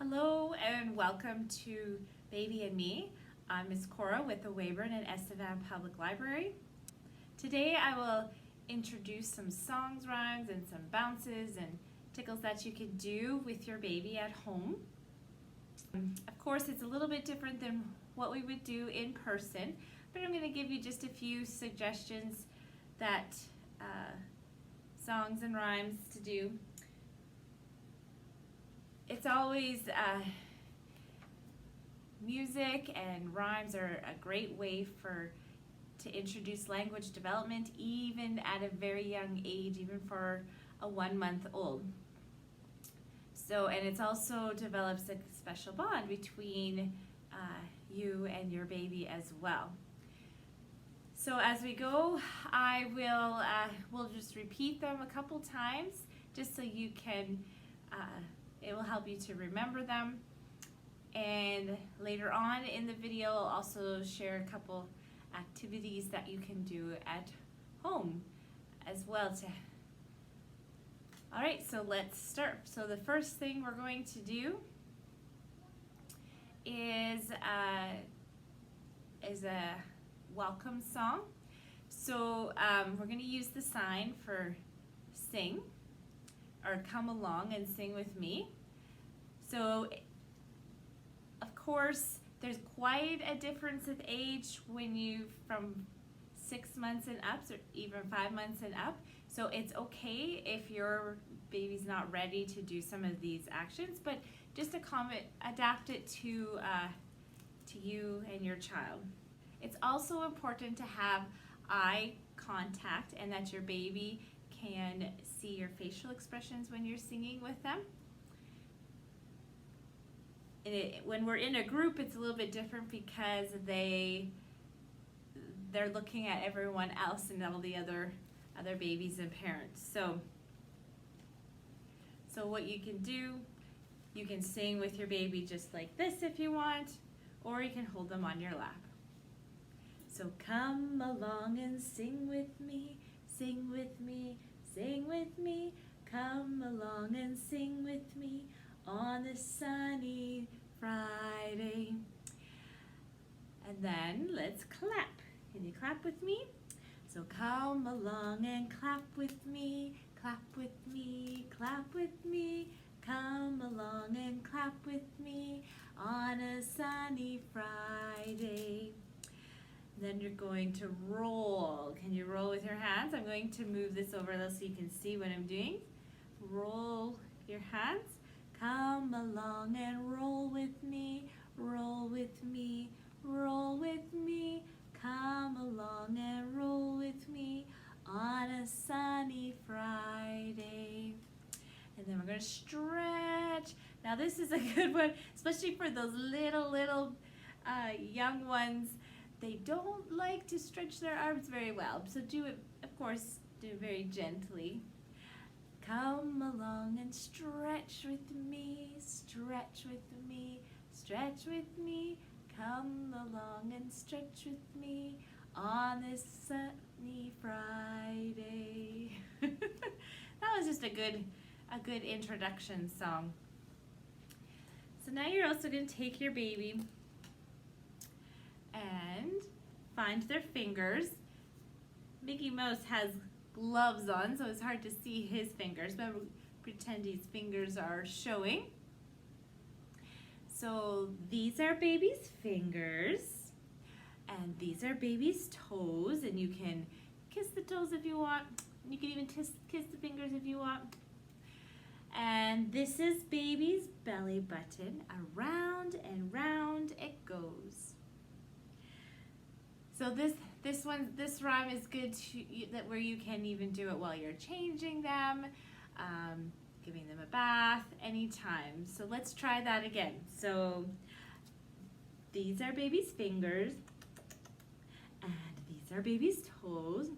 Hello and welcome to Baby and Me. I'm Miss Cora with the Weyburn and Estevan Public Library. Today I will introduce some songs, rhymes, and some bounces and tickles that you can do with your baby at home. Of course, it's a little bit different than what we would do in person, but I'm going to give you just a few suggestions that songs and rhymes to do. It's always music and rhymes are a great way to introduce language development, even at a very young age, even for a 1-month-old. And it also develops a special bond between you and your baby as well. So as we go, we'll just repeat them a couple times, just so you can. It will help you to remember them. And later on in the video, I'll also share a couple activities that you can do at home as well. All right, so let's start. So the first thing we're going to do is a welcome song. So we're going to use the sign for sing, or come along and sing with me. So, of course, there's quite a difference of age from 6 months and up, or even 5 months and up. So it's okay if your baby's not ready to do some of these actions, but just adapt it to you and your child. It's also important to have eye contact and that your baby can see your facial expressions when you're singing with them. When we're in a group, it's a little bit different because they're looking at everyone else and all the other babies and parents. So what you can do, you can sing with your baby just like this if you want, or you can hold them on your lap. So come along and sing with me, sing with me, sing with me, come along and sing with me on this sunny Friday. And then let's clap. Can you clap with me? So come along and clap with me, clap with me, clap with me, come along and clap with me on a sunny Friday. Then you're going to roll. Can you roll with your hands? I'm going to move this over so you can see what I'm doing. Roll your hands. Come along and roll with me, roll with me, roll with me. Come along and roll with me on a sunny Friday. And then we're going to stretch. Now this is a good one, especially for those little young ones. They don't like to stretch their arms very well, so do it, of course, do it very gently. Come along and stretch with me, stretch with me, stretch with me. Come along and stretch with me on this sunny Friday. That was just a good introduction song. So now you're also going to take your baby and find their fingers. Mickey Mouse has gloves on, so it's hard to see his fingers, but pretend his fingers are showing. So these are baby's fingers, and these are baby's toes, and you can kiss the toes if you want. You can even kiss the fingers if you want. And this is baby's belly button. Around and round it goes. So this rhyme is good where you can even do it while you're changing them, giving them a bath, anytime. So let's try that again. So these are baby's fingers, and these are baby's toes,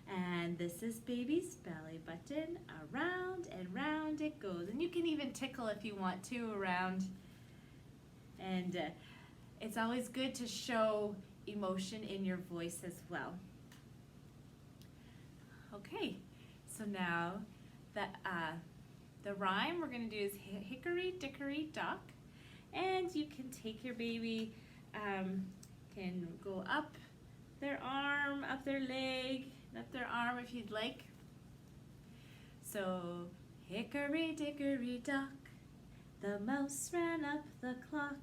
and this is baby's belly button. Around and round it goes. And you can even tickle if you want to around. And it's always good to show emotion in your voice as well. Okay, so now that The rhyme we're going to do is Hickory, Dickory, Dock. And you can take your baby, can go up their arm, up their leg, up their arm if you'd like. So, hickory, dickory, dock, the mouse ran up the clock.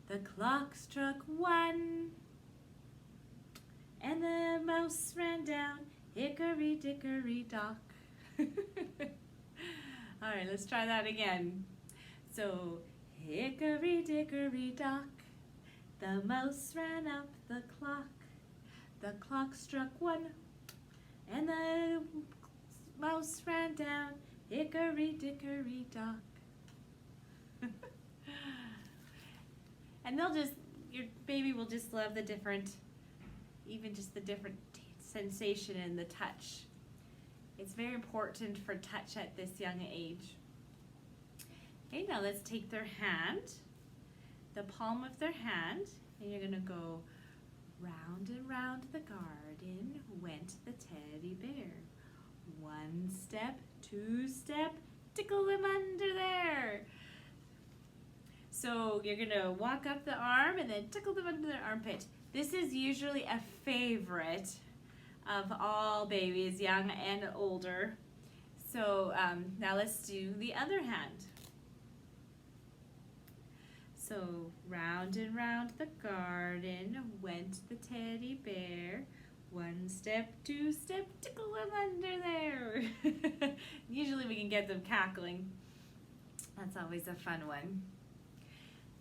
The clock struck 1, and the mouse ran down, hickory, dickory, dock. All right, let's try that again. So, hickory, dickory, dock, the mouse ran up the clock. The clock struck 1, and the mouse ran down, hickory, dickory, dock. And your baby will just love the different, even just the different sensation and the touch. It's very important for touch at this young age. Okay, now let's take their hand, the palm of their hand, and you're gonna go round and round the garden went the teddy bear. 1 step, 2 step, tickle them under there. So you're gonna walk up the arm and then tickle them under their armpit. This is usually a favorite of all babies, young and older. So now let's do the other hand. So round and round the garden went the teddy bear. 1 step, 2 step, tickle them under there. Usually we can get them cackling. That's always a fun one.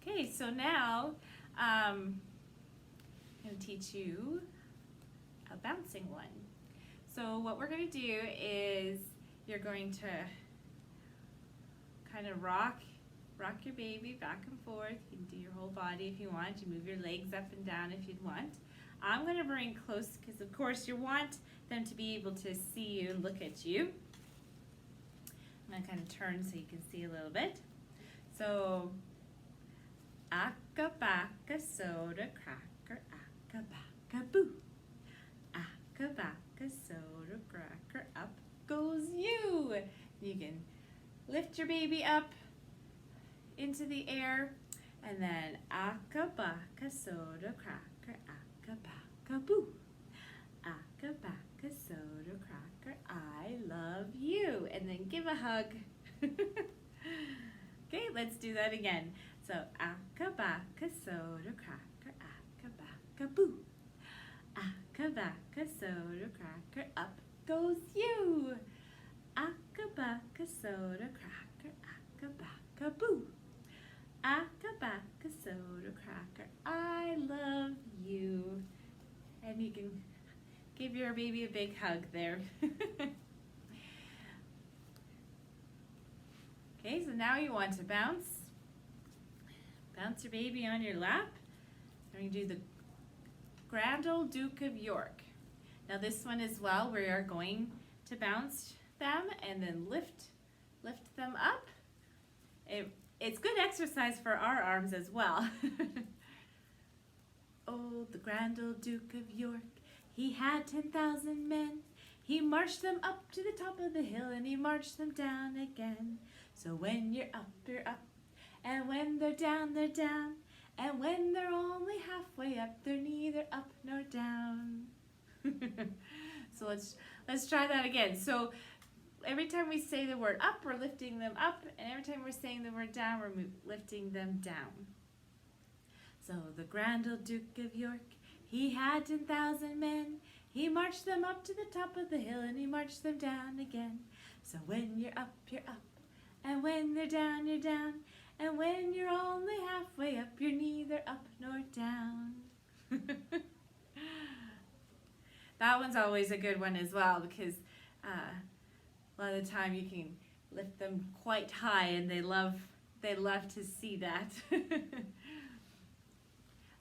Okay, so now I'm going to teach you a bouncing one. So what we're going to do is you're going to kind of rock your baby back and forth. You can do your whole body if you want. You move your legs up and down if you'd want. I'm going to bring close because of course you want them to be able to see you and look at you. I'm going to kind of turn so you can see a little bit. So, acca-bacca soda cracker, acca-bacca boo. Acca-bacca soda cracker, up goes you. You can lift your baby up into the air and then acca-bacca soda cracker, acca-bacca boo. Acca-bacca soda cracker, I love you. And then give a hug. Okay, let's do that again. So, acca-bacca soda cracker, acca-bacca boo. Acca-bacca soda cracker, up goes you. Acca-bacca soda cracker, acca-bacca boo. Acca-bacca soda cracker, I love you. And you can give your baby a big hug there. Okay, so now you want to bounce your baby on your lap. We're going to do the Grand Old Duke of York. Now this one as well, we are going to bounce them and then lift them up. It's good exercise for our arms as well. Oh, the Grand Old Duke of York, he had 10,000 men. He marched them up to the top of the hill and he marched them down again. So when you're up, you're up. And when they're down, they're down. And when they're only halfway up, they're neither up nor down. So let's try that again. So every time we say the word up, we're lifting them up. And every time we're saying the word down, we're lifting them down. So the Grand Old Duke of York, he had 10,000 men. He marched them up to the top of the hill and he marched them down again. So when you're up, you're up. And when they're down, you're down. And when you're only halfway up, you're neither up nor down. That one's always a good one as well because a lot of the time you can lift them quite high and they love to see that.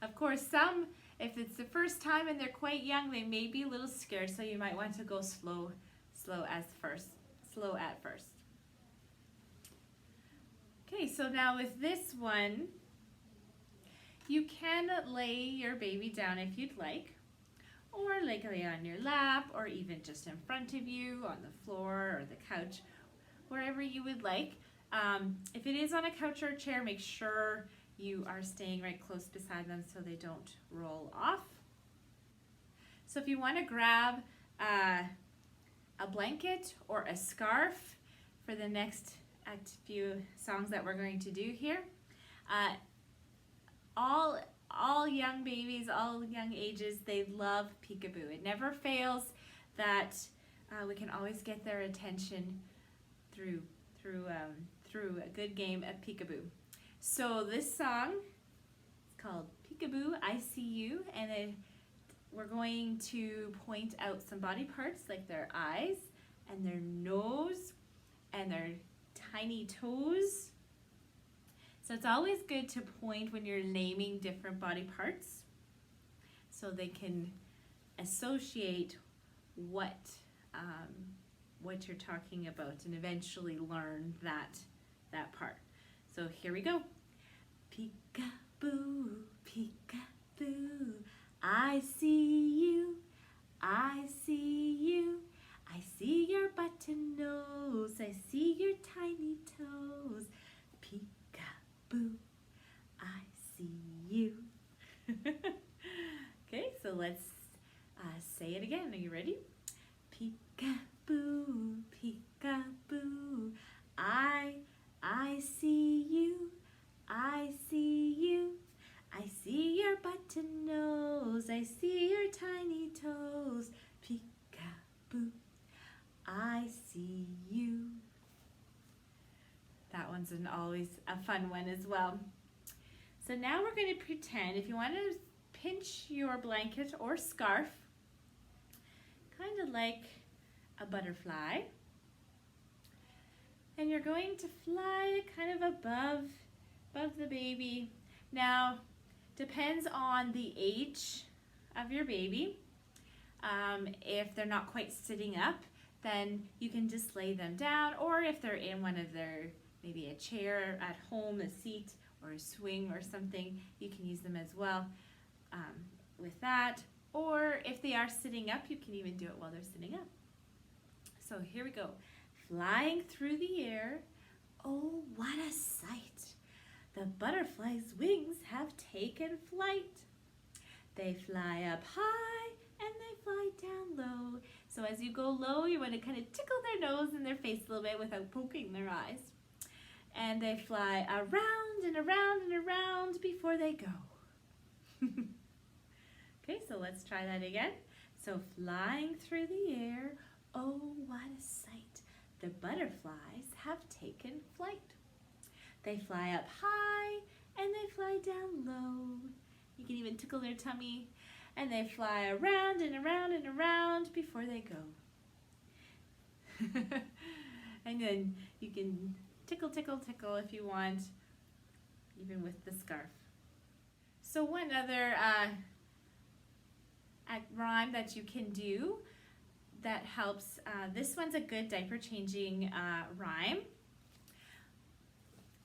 Of course, some, if it's the first time and they're quite young, they may be a little scared, so you might want to go slow at first. Okay, so now with this one, you can lay your baby down if you'd like, or lay on your lap, or even just in front of you on the floor or the couch, wherever you would like. If it is on a couch or a chair, make sure you are staying right close beside them so they don't roll off. So if you want to grab a blanket or a scarf for the next few songs that we're going to do here, all young babies, all young ages, they love peekaboo. It never fails that we can always get their attention through a good game of peekaboo. So this song is called Peekaboo, I See You, and we're going to point out some body parts like their eyes and their nose and their tiny toes. So it's always good to point when you're naming different body parts so they can associate what you're talking about and eventually learn that part. So here we go. Peekaboo, peekaboo, I see you, I see you. I see your button nose, I see your tiny toes. Peekaboo, I see you. Okay, so let's say it again. Are you ready? Peekaboo, peekaboo, I see you, I see you. I see your button nose, I see your tiny toes. Peekaboo, I see you. That one's always a fun one as well. So now we're going to pretend, if you want to pinch your blanket or scarf, kind of like a butterfly, and you're going to fly kind of above the baby. Now, depends on the age of your baby. If they're not quite sitting up, then you can just lay them down, or if they're in one of their, maybe a chair at home, a seat, or a swing or something, you can use them as well with that. Or if they are sitting up, you can even do it while they're sitting up. So here we go. Flying through the air, oh what a sight! The butterfly's wings have taken flight. They fly up high and they fly down low. So as you go low, you want to kind of tickle their nose and their face a little bit without poking their eyes. And they fly around and around and around before they go. Okay, so let's try that again. So flying through the air, oh what a sight. The butterflies have taken flight. They fly up high and they fly down low. You can even tickle their tummy. And they fly around and around and around before they go. And then you can tickle, tickle, tickle if you want, even with the scarf. So one other rhyme that you can do that helps, this one's a good diaper changing rhyme.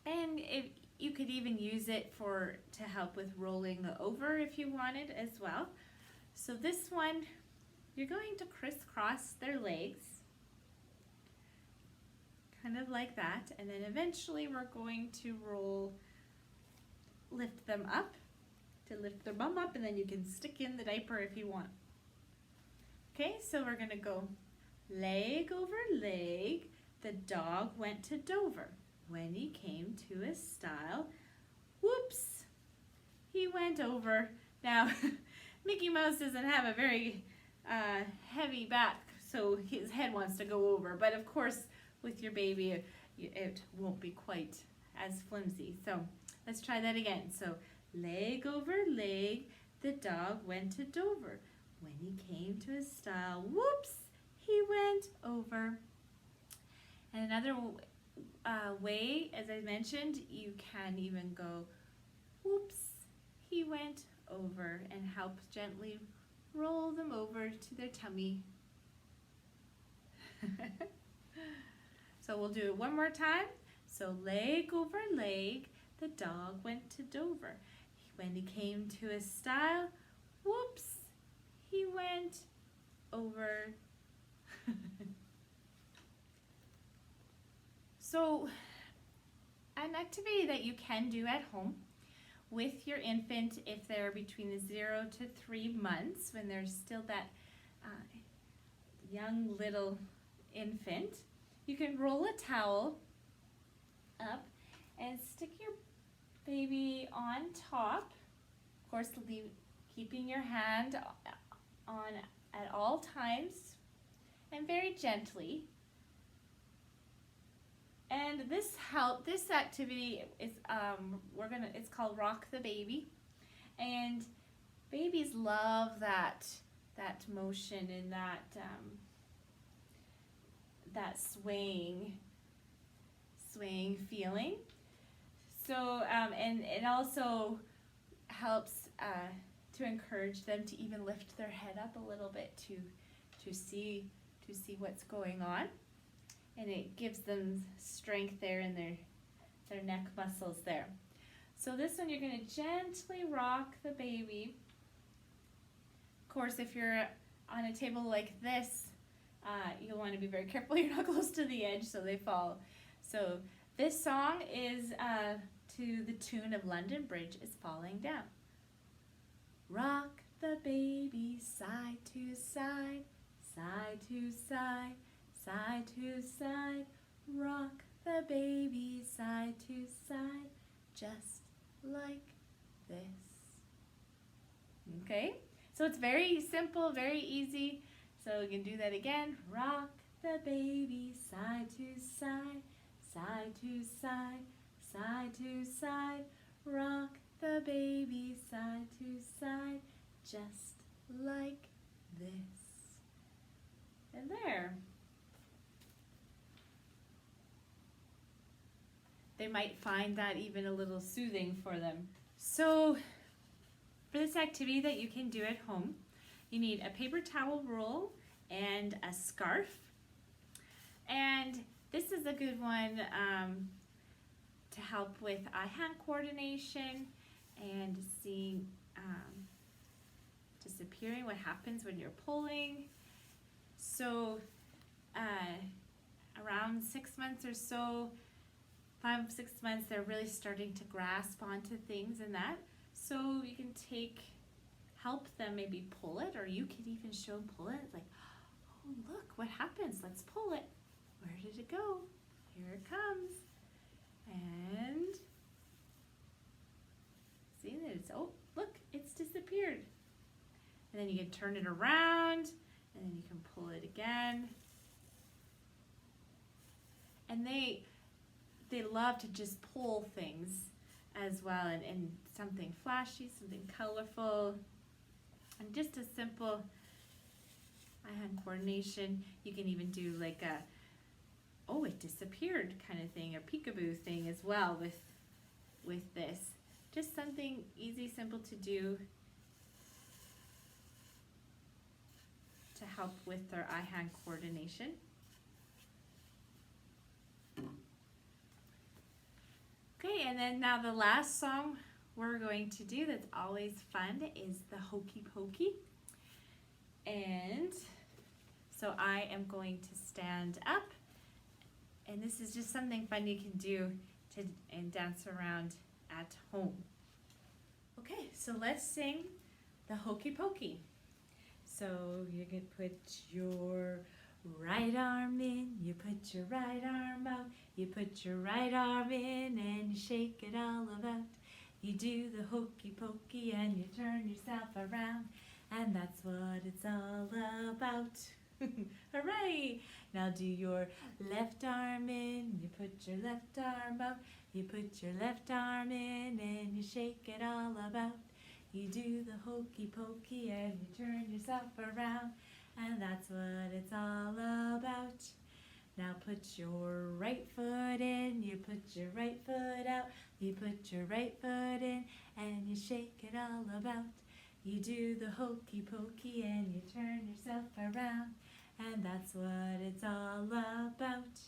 And you could even use it to help with rolling over if you wanted as well. So this one, you're going to crisscross their legs, kind of like that, and then eventually we're going to lift them up, to lift their bum up, and then you can stick in the diaper if you want. Okay, so we're gonna go leg over leg, the dog went to Dover. When he came to a stile, whoops, he went over. Now, Mickey Mouse doesn't have a very heavy back, so his head wants to go over. But of course, with your baby, it won't be quite as flimsy. So let's try that again. So leg over leg, the dog went to Dover. When he came to a stile, whoops, he went over. And another way, as I mentioned, you can even go, whoops, he went over, and help gently roll them over to their tummy. So we'll do it one more time. So leg over leg, the dog went to Dover. When he came to a stile, whoops, he went over. So an activity that you can do at home with your infant if they're between the 0 to 3 months, when they're still that young little infant, you can roll a towel up and stick your baby on top. Of course, keeping your hand on at all times and very gently. And this activity is it's called Rock the Baby, and babies love that motion and that swaying feeling. So and it also helps to encourage them to even lift their head up a little bit to see what's going on. And it gives them strength there in their neck muscles there. So this one, you're going to gently rock the baby. Of course, if you're on a table like this, you'll want to be very careful you're not close to the edge so they fall. So this song is to the tune of London Bridge is Falling Down. Rock the baby side to side, side to side, side to side, rock the baby side to side, just like this. Okay, so it's very simple, very easy. So you can do that again. Rock the baby side to side, side to side, side to side, rock the baby side to side, just like this. And there. They might find that even a little soothing for them. So for this activity that you can do at home, you need a paper towel roll and a scarf. And this is a good one to help with eye-hand coordination and seeing disappearing, what happens when you're pulling. So around 6 months or so, 5, 6 months, they're really starting to grasp onto things and that. So you can help them maybe pull it, or you could even show them pull it. It's like, oh, look, what happens? Let's pull it. Where did it go? Here it comes. And see that it's, oh, look, it's disappeared. And then you can turn it around, and then you can pull it again. And they love to just pull things as well, and something flashy, something colorful, and just a simple eye-hand coordination. You can even do like a, oh, it disappeared kind of thing, or peekaboo thing as well with this. Just something easy, simple to do to help with their eye-hand coordination. Okay, and then now the last song we're going to do that's always fun is the Hokey Pokey. And so I am going to stand up, and this is just something fun you can do and dance around at home. Okay, so let's sing the Hokey Pokey. So you can put your right arm in, you put your right arm out, you put your right arm in and you shake it all about. You do the hokey pokey and you turn yourself around, and that's what it's all about. Hooray! Now do your left arm in, you put your left arm out, you put your left arm in and you shake it all about. You do the hokey pokey and you turn yourself around, and that's what it's all about. Now put your right foot in, you put your right foot out, you put your right foot in and you shake it all about. You do the hokey pokey and you turn yourself around, and that's what it's all about.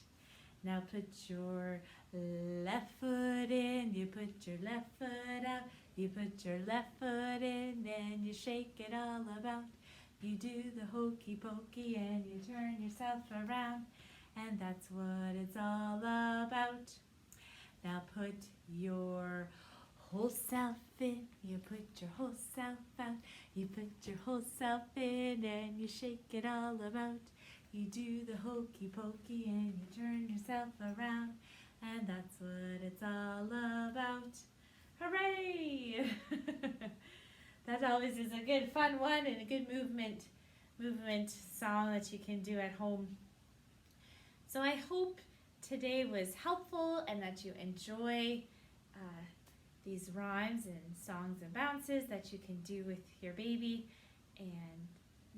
Now put your left foot in, you put your left foot out, you put your left foot in and you shake it all about. You do the hokey pokey and you turn yourself around, and that's what it's all about. Now put your whole self in, you put your whole self out, you put your whole self in and you shake it all about. You do the hokey pokey and you turn yourself around, and that's what it's all about. Hooray! That always is a good fun one and a good movement song that you can do at home. So I hope today was helpful and that you enjoy these rhymes and songs and bounces that you can do with your baby. And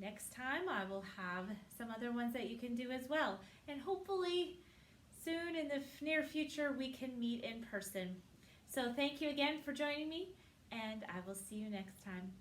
next time I will have some other ones that you can do as well. And hopefully soon in the near future we can meet in person. So thank you again for joining me, and I will see you next time.